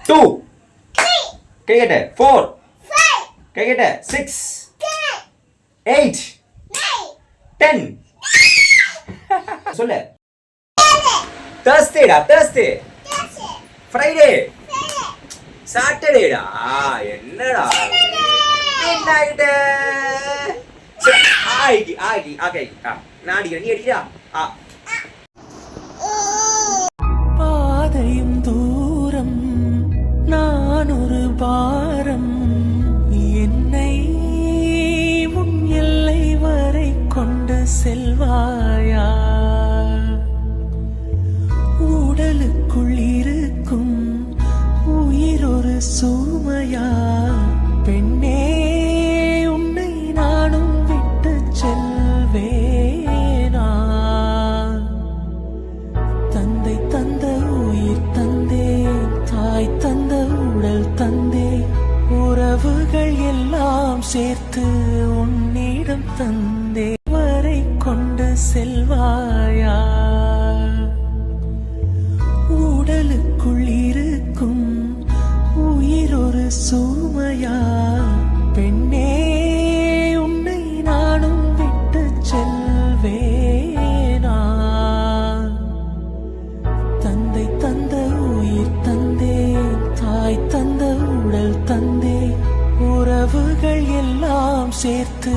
2 கை கட்ட 4 கை கட்ட 6 8 10 சொல்லு Thursday Friday Saturday என்னடா midnight ஆகி நான் அடிக்கிறேன் நீ அடிக்கிறா பாதையும் தூரம் நான் ஒரு பாரம் என்னை உன் எல்லை வரை கொண்டு செல்வாயா உடலுக்குள் இருக்கும் உயிர் ஒரு சுமையா பெண்ணே உன்னை நானும் விட்டு செல்வேனா தந்தை தந்த உயிர் தந்தே தாய் தந்த உடல் தந்தே உறவுகள் எல்லாம் சேர்த்து உன்னிடம் தந்தே வரை கொண்டு செல்வாயா உடலுக்குள் இருக்கும் உயிர் ஒரு சுமையா பெண்ணே உன்னை நானும் விட்டு செல்வேனா தந்தை தந்த உயிர் தந்தே தாய் தந்த உடல் தந்தே உறவுகள் எல்லாம் சேர்த்து